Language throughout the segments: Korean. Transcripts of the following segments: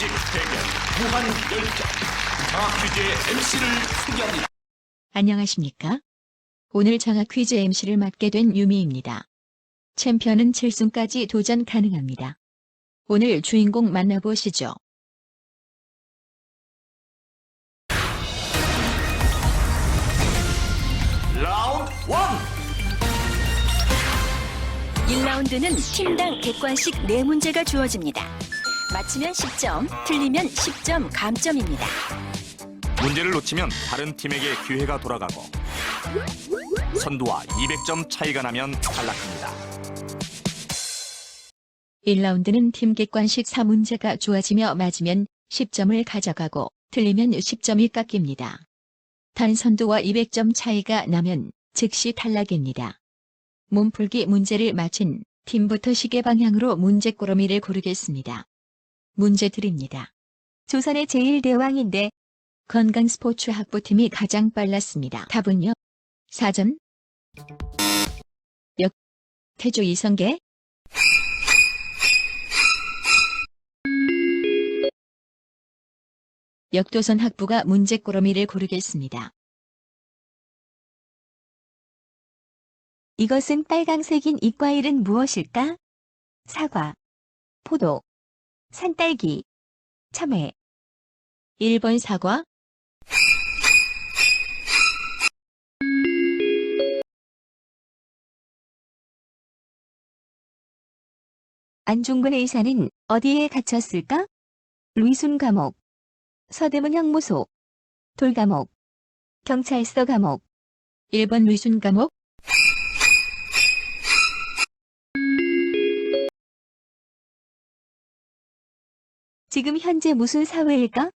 상식 대결 무한 열정 장학 퀴즈의 MC를 소개합니다. 안녕하십니까? 오늘 장학 퀴즈 MC를 맡게 된 유미입니다. 챔피언은 7승까지 도전 가능합니다. 오늘 주인공 만나보시죠. 라운드 1. 1라운드는 팀당 객관식 4문제가 주어집니다. 맞히면 10점, 틀리면 10점 감점입니다. 문제를 놓치면 다른 팀에게 기회가 돌아가고 선두와 200점 차이가 나면 탈락합니다. 1라운드는 팀 객관식 4문제가 주어지며 맞으면 10점을 가져가고 틀리면 10점이 깎입니다. 단 선두와 200점 차이가 나면 즉시 탈락입니다. 몸풀기 문제를 맞힌 팀부터 시계 방향으로 문제 꾸러미를 고르겠습니다. 문제 드립니다. 조선의 제1대왕인데 건강스포츠 학부팀이 가장 빨랐습니다. 답은요. 사전, 역, 태조 이성계, 역도선 학부가 문제 꾸러미를 고르겠습니다. 이것은 빨강색인 이 과일은 무엇일까? 사과, 포도, 산딸기, 참외. 1번 사과, 안중근 의사는 어디에 갇혔을까? 루이순 감옥, 서대문 형무소, 돌감옥, 경찰서 감옥. 1번 루이순 감옥, 지금 현재 무슨 사회일까?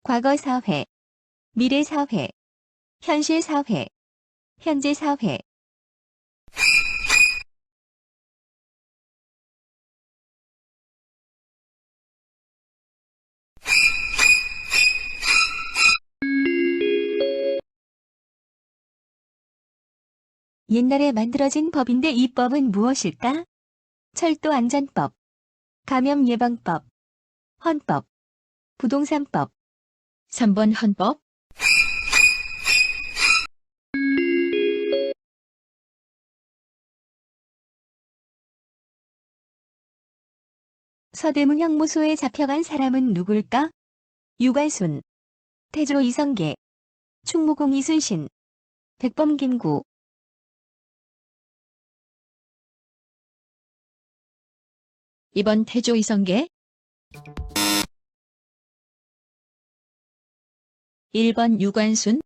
과거 사회, 미래 사회, 현실 사회, 현재 사회. 옛날에 만들어진 법인데 이 법은 무엇일까? 철도안전법, 감염예방법, 헌법, 부동산법. 3번 헌법, 서대문 형무소에 잡혀간 사람은 누굴까? 유관순, 태조 이성계, 충무공 이순신, 백범 김구. 2번 태조 이성계, 1번 유관순,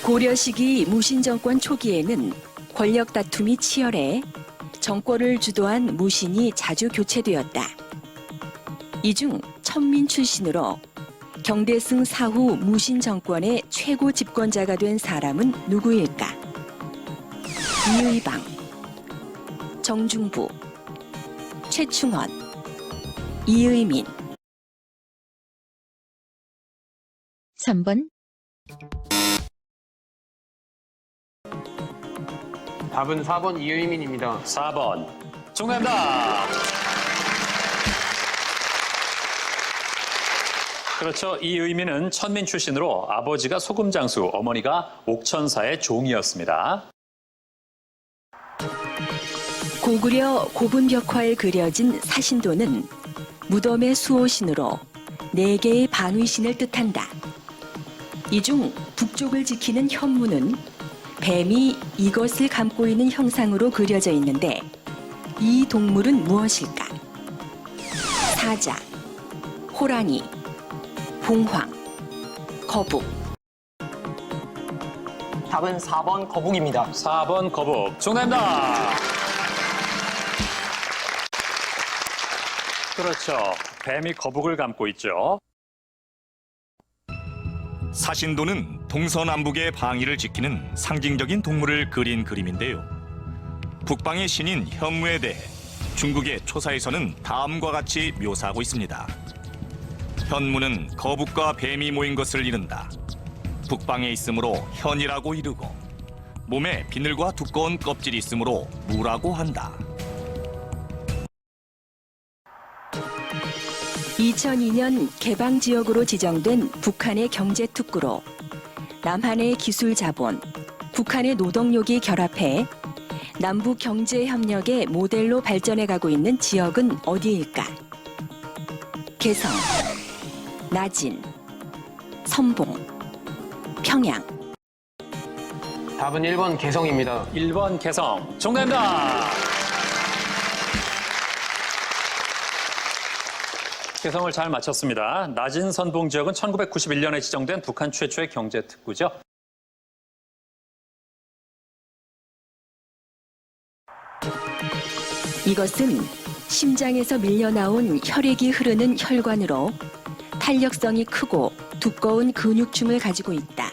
고려 시기 무신정권 초기에는 권력 다툼이 치열해 정권을 주도한 무신이 자주 교체되었다. 이 중 천민 출신으로 경대승 사후 무신 정권의 최고 집권자가 된 사람은 누구일까? 이의방, 정중부, 최충헌, 이의민. 3번, 답은 4번 이의민입니다. 4번. 정답입니다. 그렇죠. 이 의미는 천민 출신으로 아버지가 소금장수, 어머니가 옥천사의 종이었습니다. 고구려 고분벽화에 그려진 사신도는 무덤의 수호신으로 4개의 반위신을 뜻한다. 이 중 북쪽을 지키는 현무는 뱀이 이것을 감고 있는 형상으로 그려져 있는데 이 동물은 무엇일까? 사자, 호랑이, 봉황, 거북. 답은 4번 거북입니다. 4번 거북. 정답입니다. 그렇죠. 뱀이 거북을 감고 있죠. 사신도는 동서남북의 방위를 지키는 상징적인 동물을 그린 그림인데요. 북방의 신인 현무에 대해 중국의 초사에서는 다음과 같이 묘사하고 있습니다. 현무는 거북과 뱀이 모인 것을 이른다. 북방에 있으므로 현이라고 이르고 몸에 비늘과 두꺼운 껍질이 있으므로 무라고 한다. 2002년 개방 지역으로 지정된 북한의 경제 특구로 남한의 기술 자본, 북한의 노동력이 결합해 남북 경제 협력의 모델로 발전해가고 있는 지역은 어디일까? 개성, 나진, 선봉, 평양. 답은 1번 개성입니다. 1번 개성. 정답입니다. 개성을 잘 맞췄습니다. 낮은 선봉 지역은 1991년에 지정된 북한 최초의 경제 특구죠. 이것은 심장에서 밀려나온 혈액이 흐르는 혈관으로 탄력성이 크고 두꺼운 근육춤을 가지고 있다.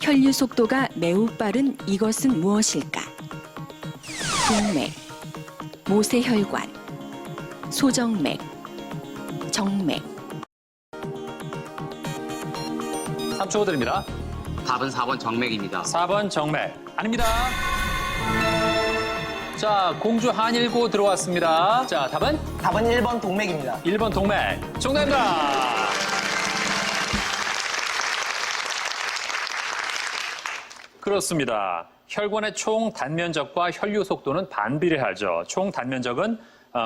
혈류 속도가 매우 빠른 이것은 무엇일까? 동맥, 모세혈관, 소정맥, 정맥. 3초 드립니다. 답은 4번 정맥입니다. 4번 정맥. 아닙니다. 자, 공주 한일고 들어왔습니다. 자, 답은? 답은 1번 동맥입니다. 1번 동맥. 정답입니다. 그렇습니다. 혈관의 총 단면적과 혈류 속도는 반비례하죠. 총 단면적은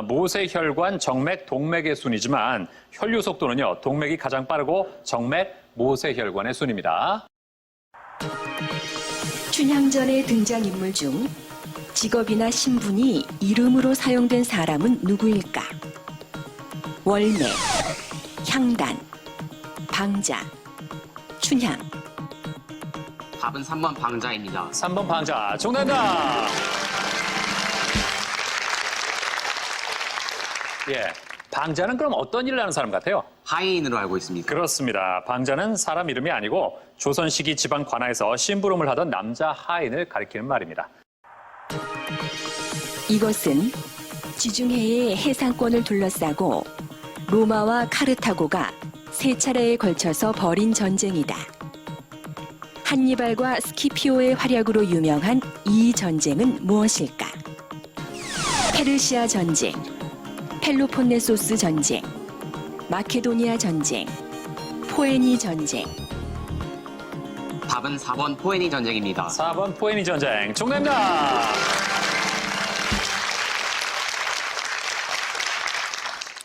모세혈관, 정맥, 동맥의 순이지만 혈류 속도는요. 동맥이 가장 빠르고 정맥, 모세혈관의 순입니다. 춘향전의 등장인물 중 직업이나 신분이 이름으로 사용된 사람은 누구일까? 월매, 향단, 방자, 춘향. 답은 3번 방자입니다. 3번 방자. 정답입니다. 예. 방자는 그럼 어떤 일을 하는 사람 같아요? 하인으로 알고 있습니다. 그렇습니다. 방자는 사람 이름이 아니고 조선 시기 지방 관아에서 심부름을 하던 남자 하인을 가리키는 말입니다. 이것은 지중해의 해상권을 둘러싸고 로마와 카르타고가 세 차례에 걸쳐서 벌인 전쟁이다. 한니발과 스키피오의 활약으로 유명한 이 전쟁은 무엇일까? 페르시아 전쟁, 펠로폰네소스 전쟁, 마케도니아 전쟁, 포에니 전쟁. 답은 4번 포에니 전쟁입니다. 4번 포에니 전쟁. 정답입니다.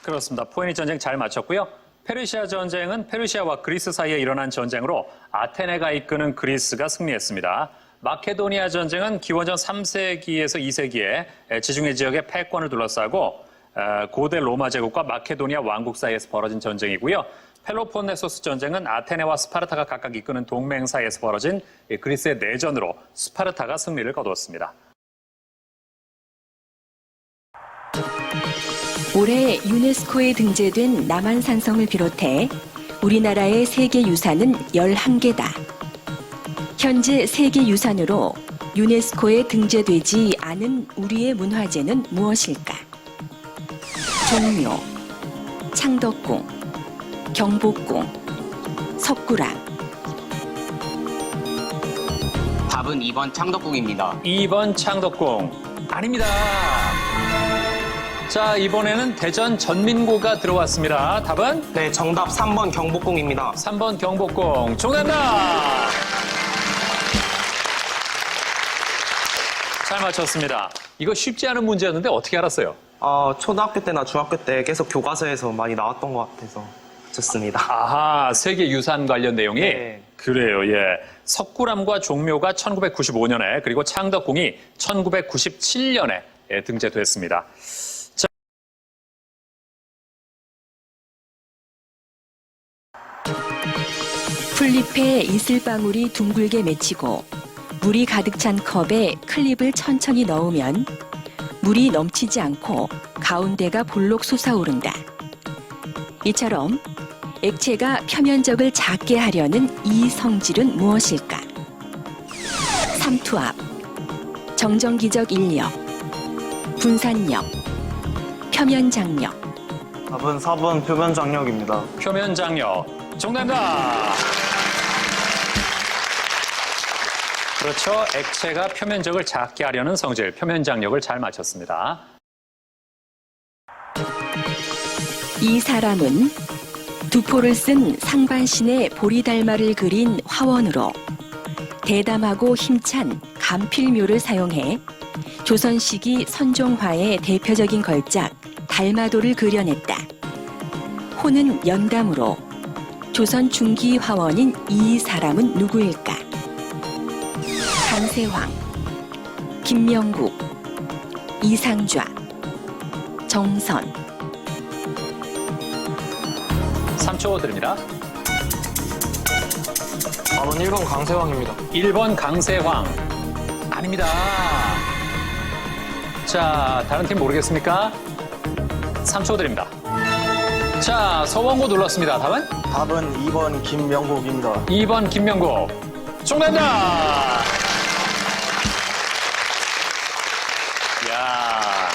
그렇습니다. 포에니 전쟁 잘 맞췄고요. 페르시아 전쟁은 페르시아와 그리스 사이에 일어난 전쟁으로 아테네가 이끄는 그리스가 승리했습니다. 마케도니아 전쟁은 기원전 3세기에서 2세기에 지중해 지역의 패권을 둘러싸고 고대 로마 제국과 마케도니아 왕국 사이에서 벌어진 전쟁이고요. 펠로폰네소스 전쟁은 아테네와 스파르타가 각각 이끄는 동맹 사이에서 벌어진 그리스의 내전으로 스파르타가 승리를 거두었습니다. 올해 유네스코에 등재된 남한산성을 비롯해 우리나라의 세계유산은 11개다. 현재 세계유산으로 유네스코에 등재되지 않은 우리의 문화재는 무엇일까? 종묘, 창덕궁, 경복궁, 석굴암. 답은 2번 창덕궁입니다. 2번 창덕궁. 아닙니다. 자, 이번에는 대전 전민고가 들어왔습니다. 답은? 네, 정답 3번 경복궁입니다. 3번 경복궁. 정답입니다. 잘 맞췄습니다. 이거 쉽지 않은 문제였는데 어떻게 알았어요? 초등학교 때나 중학교 때 계속 교과서에서 많이 나왔던 것 같아서 좋습니다. 아하, 세계유산 관련 내용이? 네. 그래요, 예. 석굴암과 종묘가 1995년에 그리고 창덕궁이 1997년에 등재됐습니다. 풀잎에 이슬방울이 둥글게 맺히고 물이 가득 찬 컵에 클립을 천천히 넣으면 물이 넘치지 않고 가운데가 볼록 솟아오른다. 이처럼 액체가 표면적을 작게 하려는 이 성질은 무엇일까? 삼투압, 정전기적 인력, 분산력, 표면장력. 답은 4번 표면장력입니다. 표면장력. 정답입니다. 그렇죠. 액체가 표면적을 작게 하려는 성질, 표면장력을 잘 맞췄습니다. 이 사람은 두포를 쓴 상반신에 보리달마를 그린 화원으로 대담하고 힘찬 감필묘를 사용해 조선 시기 선종화의 대표적인 걸작 달마도를 그려냈다. 호는 연담으로 조선 중기 화원인 이 사람은 누구일까? 강세황, 김명국, 이상좌, 정선. 3초 드립니다. 답은 1번 강세왕입니다. 1번 강세황. 아닙니다. 자, 다른 팀 모르겠습니까? 3초 드립니다. 자, 서원고 눌렀습니다. 답은? 답은 2번 김명국입니다. 2번 김명국. 정답입니다. 이야,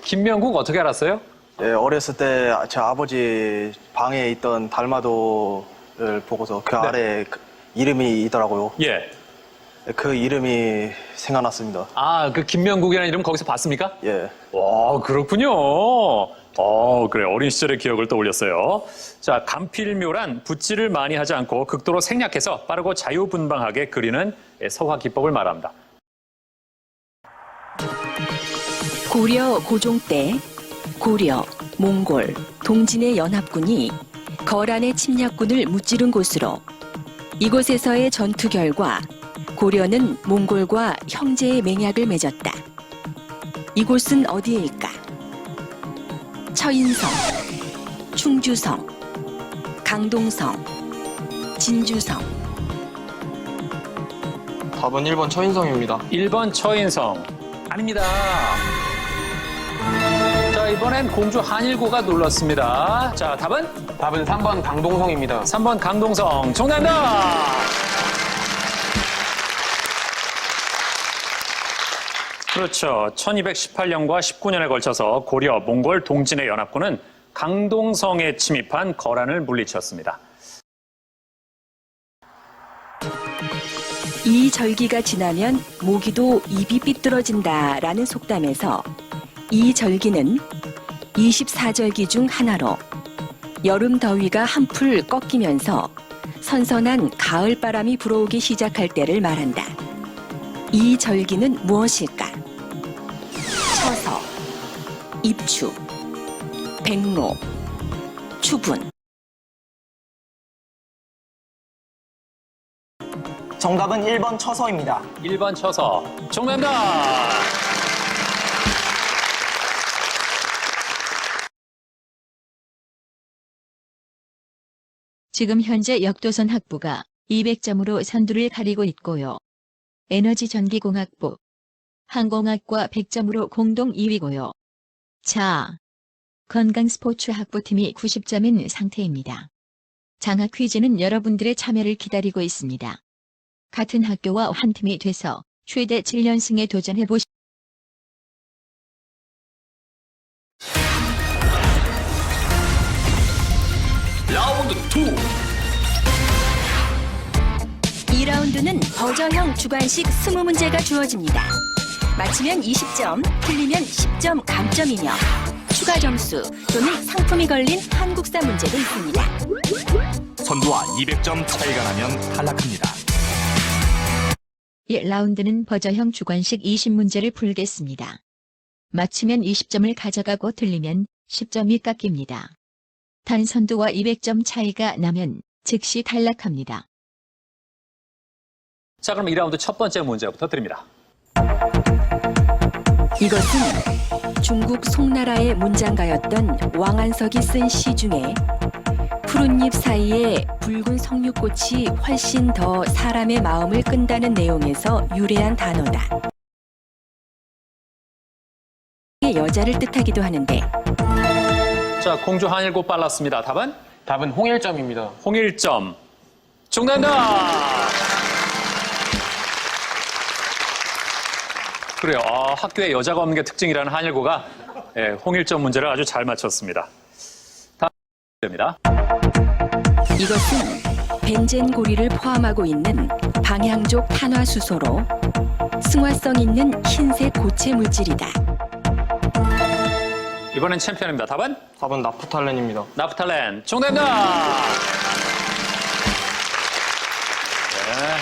김명국 어떻게 알았어요? 예, 어렸을 때 제 아버지 방에 있던 달마도를 보고서 그 아래 이름이 있더라고요. 예. 그 이름이 생각났습니다. 아, 그 김명국이라는 이름 거기서 봤습니까? 예. 와, 그렇군요. 그래. 어린 시절의 기억을 떠올렸어요. 자, 감필묘란 붓질을 많이 하지 않고 극도로 생략해서 빠르고 자유분방하게 그리는 서화 기법을 말합니다. 고려 고종 때 고려, 몽골, 동진의 연합군이 거란의 침략군을 무찌른 곳으로 이곳에서의 전투 결과 고려는 몽골과 형제의 맹약을 맺었다. 이곳은 어디일까? 처인성, 충주성, 강동성, 진주성. 답은 1번 처인성입니다. 1번 처인성. 아닙니다. 자, 이번엔 공주 한일고가 눌렀습니다. 자, 답은? 답은 3번 강동성입니다. 3번 강동성. 정답입니다. 그렇죠. 1218년과 19년에 걸쳐서 고려, 몽골, 동진의 연합군은 강동성에 침입한 거란을 물리쳤습니다. 이 절기가 지나면 모기도 입이 삐뚤어진다라는 속담에서 이 절기는 24절기 중 하나로 여름 더위가 한풀 꺾이면서 선선한 가을 바람이 불어오기 시작할 때를 말한다. 이 절기는 무엇일까? 처서, 입추, 백로, 추분. 정답은 1번 처서입니다. 1번 처서. 정답입니다. 지금 현재 역도선 학부가 200점으로 선두를 가리고 있고요. 에너지전기공학부, 항공학과 100점으로 공동 2위고요. 자, 건강스포츠학부팀이 90점인 상태입니다. 장학 퀴즈는 여러분들의 참여를 기다리고 있습니다. 같은 학교와 한 팀이 돼서 최대 7연승에 도전해보시죠. 라운드 2. 2라운드는 버저형 주관식 20문제가 주어집니다. 맞히면 20점, 틀리면 10점 감점이며 추가 점수 또는 상품이 걸린 한국사 문제도 있습니다. 선두와 200점 차이가 나면 탈락합니다. 1라운드는 버저형 주관식 20문제를 풀겠습니다. 맞히면 20점을 가져가고 틀리면 10점이 깎입니다. 단 선두와 200점 차이가 나면 즉시 탈락합니다. 자, 그럼 2라운드 첫 번째 문제부터 드립니다. 이것은 중국 송나라의 문장가였던 왕안석이 쓴 시 중에 푸른 잎 사이에 붉은 석류꽃이 훨씬 더 사람의 마음을 끈다는 내용에서 유래한 단어다. 여자를 뜻하기도 하는데 자, 공주 한일고 빨랐습니다. 답은? 답은 홍일점입니다. 홍일점. 정답입니다. 그래요. 학교에 여자가 없는 게 특징이라는 한일고가 홍일점 문제를 아주 잘 맞췄습니다. 다음 문제입니다. 이것은 벤젠 고리를 포함하고 있는 방향족 탄화수소로 승화성 있는 흰색 고체 물질이다. 이번엔 챔피언입니다. 답은? 답은 나프탈렌입니다. 나프탈렌. 정답입니다. 네.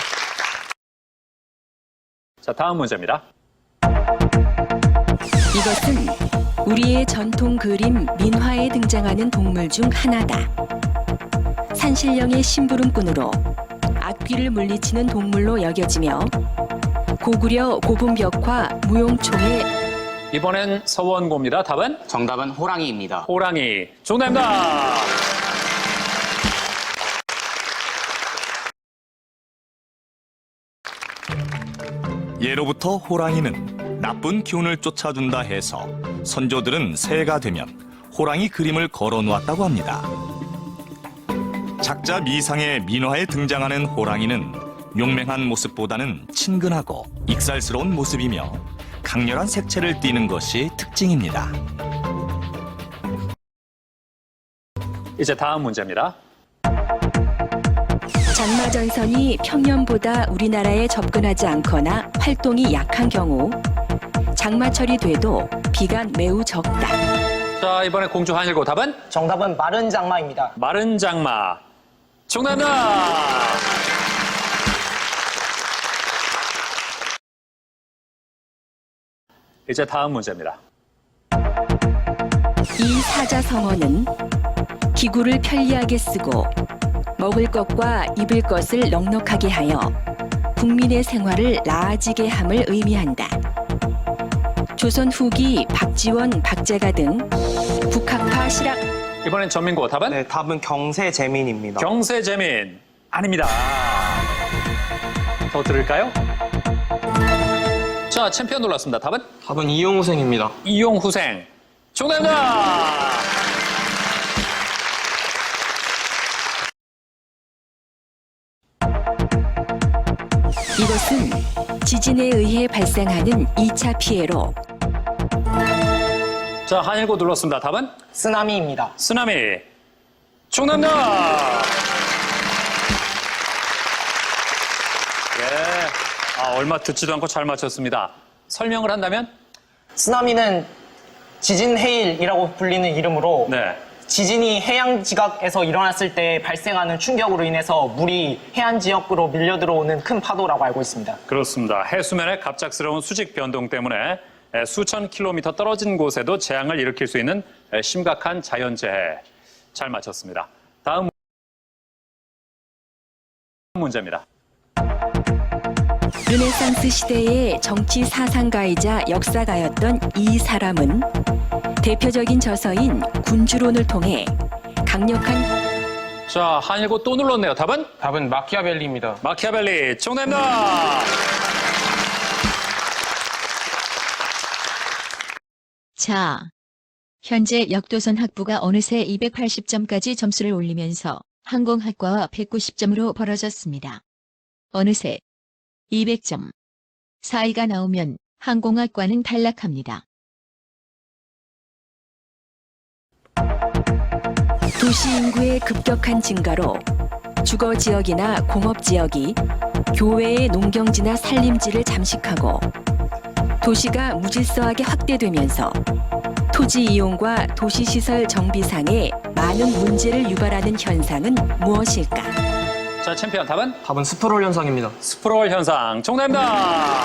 자, 다음 문제입니다. 이것은 우리의 전통 그림 민화에 등장하는 동물 중 하나다. 산신령의 심부름꾼으로 악귀를 물리치는 동물로 여겨지며 고구려 고분벽화 무용총의 이번엔 서원고입니다. 답은? 정답은 호랑이입니다. 호랑이. 정답입니다. 예로부터 호랑이는 나쁜 기운을 쫓아준다 해서 선조들은 새해가 되면 호랑이 그림을 걸어 놓았다고 합니다. 작자 미상의 민화에 등장하는 호랑이는 용맹한 모습보다는 친근하고 익살스러운 모습이며 강렬한 색채를 띠는 것이 특징입니다. 이제 다음 문제입니다. 장마전선이 평년보다 우리나라에 접근하지 않거나 활동이 약한 경우 장마철이 돼도 비가 매우 적다. 자, 이번에 공주 한일고 답은? 정답은 마른 장마입니다. 마른 장마. 정답입니다. 이제 다음 문제입니다. 이 사자성어는 기구를 편리하게 쓰고 먹을 것과 입을 것을 넉넉하게 하여 국민의 생활을 나아지게 함을 의미한다. 조선 후기 박지원, 박재가 등 북학파 실학 이번엔 전민고 답은? 네, 답은 경세재민입니다. 경세재민. 아닙니다. 더 들을까요? 자, 챔피언 놀랐습니다. 답은? 답은 이용우생입니다. 이용후생. 정답입니다. 이것은 지진에 의해 발생하는 2차 피해로 자, 한일고 눌렀습니다. 답은? 쓰나미입니다. 쓰나미. 정답입니다. 예. 얼마 듣지도 않고 잘 맞췄습니다. 설명을 한다면? 쓰나미는 지진 해일이라고 불리는 이름으로 네. 지진이 해양 지각에서 일어났을 때 발생하는 충격으로 인해서 물이 해안 지역으로 밀려 들어오는 큰 파도라고 알고 있습니다. 그렇습니다. 해수면의 갑작스러운 수직 변동 때문에 수천 킬로미터 떨어진 곳에도 재앙을 일으킬 수 있는 심각한 자연재해. 잘 맞췄습니다. 다음 문제입니다. 르네상스 시대의 정치 사상가이자 역사가였던 이 사람은 대표적인 저서인 군주론을 통해 강력한 자, 한일고 또 눌렀네요. 답은? 답은 마키아벨리입니다. 마키아벨리. 정답입니다. 자, 현재 역도선 학부가 어느새 280점까지 점수를 올리면서 항공학과와 190점으로 벌어졌습니다. 어느새 200점 사이가 나오면 항공학과는 탈락합니다. 도시 인구의 급격한 증가로 주거 지역이나 공업 지역이 교외의 농경지나 산림지를 잠식하고 도시가 무질서하게 확대되면서 토지 이용과 도시시설 정비상의 많은 문제를 유발하는 현상은 무엇일까? 자, 챔피언 답은? 답은 스프롤 현상입니다. 스프롤 현상. 정답입니다.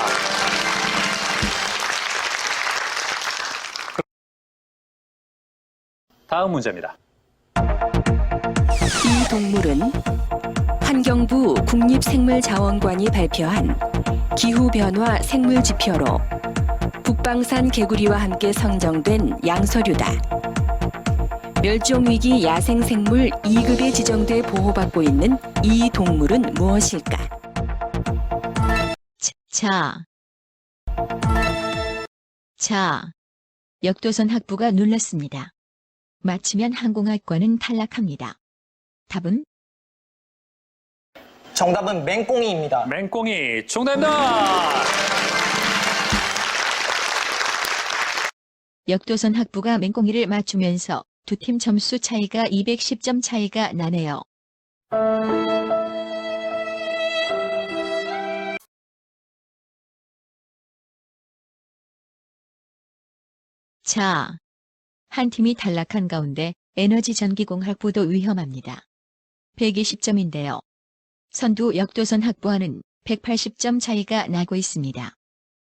다음 문제입니다. 이 동물은 환경부 국립생물자원관이 발표한 기후변화 생물지표로 북방산 개구리와 함께 선정된 양서류다. 멸종위기 야생생물 2급에 지정돼 보호받고 있는 이 동물은 무엇일까? 자, 역도선 학부가 눌렀습니다. 맞히면 항공학과는 탈락합니다. 답은? 정답은 맹꽁이입니다. 맹꽁이. 정답입니다. 역도선 학부가 맹꽁이를 맞추면서 두 팀 점수 차이가 210점 차이가 나네요. 자, 한 팀이 탈락한 가운데 에너지전기공학부도 위험합니다. 120점인데요. 선두 역도선 학부와는 180점 차이가 나고 있습니다.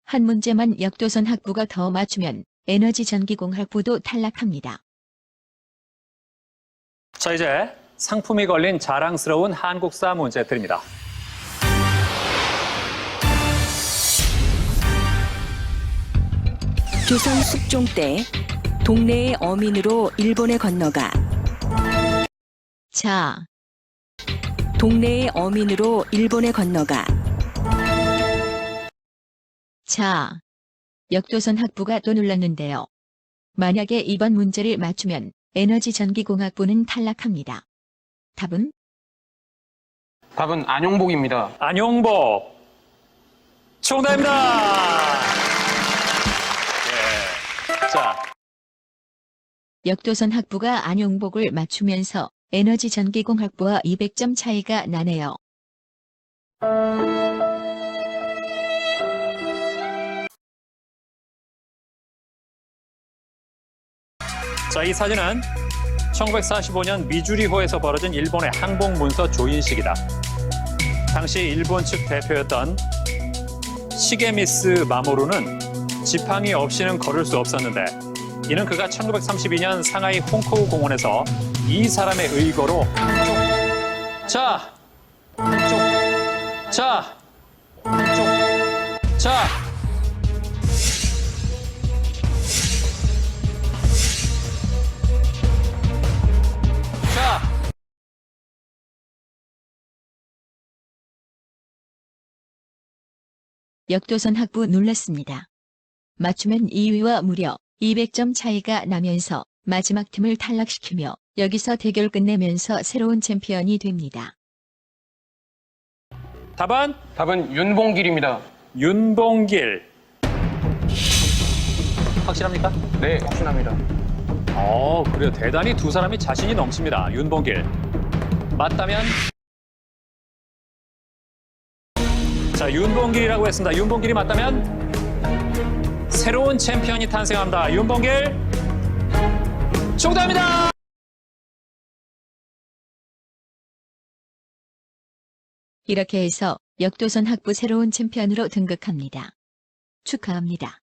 한 문제만 역도선 학부가 더 맞추면 에너지전기공학부도 탈락합니다. 자, 이제 상품이 걸린 자랑스러운 한국사 문제 드립니다. 조선 숙종 때 동네의 어민으로 일본에 건너가 자, 동네의 어민으로 일본에 건너가 자, 역도선 학부가 또 눌렀는데요. 만약에 이번 문제를 맞추면 에너지전기공학부는 탈락합니다. 답은? 답은 안용복입니다. 안용복. 정답입니다. 자, 역도선 학부가 안용복을 맞추면서 에너지전기공학부와 200점 차이가 나네요. 자, 이 사진은 1945년 미주리호에서 벌어진 일본의 항복 문서 조인식이다. 당시 일본 측 대표였던 시게미스 마모루는 지팡이 없이는 걸을 수 없었는데 이는 그가 1932년 상하이 홍코우 공원에서 이 사람의 의거로 자, 자, 자, 자. 역도선 학부 눌렀습니다. 맞추면 2위와 무려 200점 차이가 나면서 마지막 팀을 탈락시키며 여기서 대결 끝내면서 새로운 챔피언이 됩니다. 답은 답은 윤봉길입니다. 윤봉길. 확실합니까? 네, 확신합니다. 그래요. 대단히 두 사람이 자신이 넘칩니다. 윤봉길. 맞다면? 자, 윤봉길이라고 했습니다. 윤봉길이 맞다면? 새로운 챔피언이 탄생합니다. 윤봉길. 정답입니다! 이렇게 해서 역도선 학부 새로운 챔피언으로 등극합니다. 축하합니다.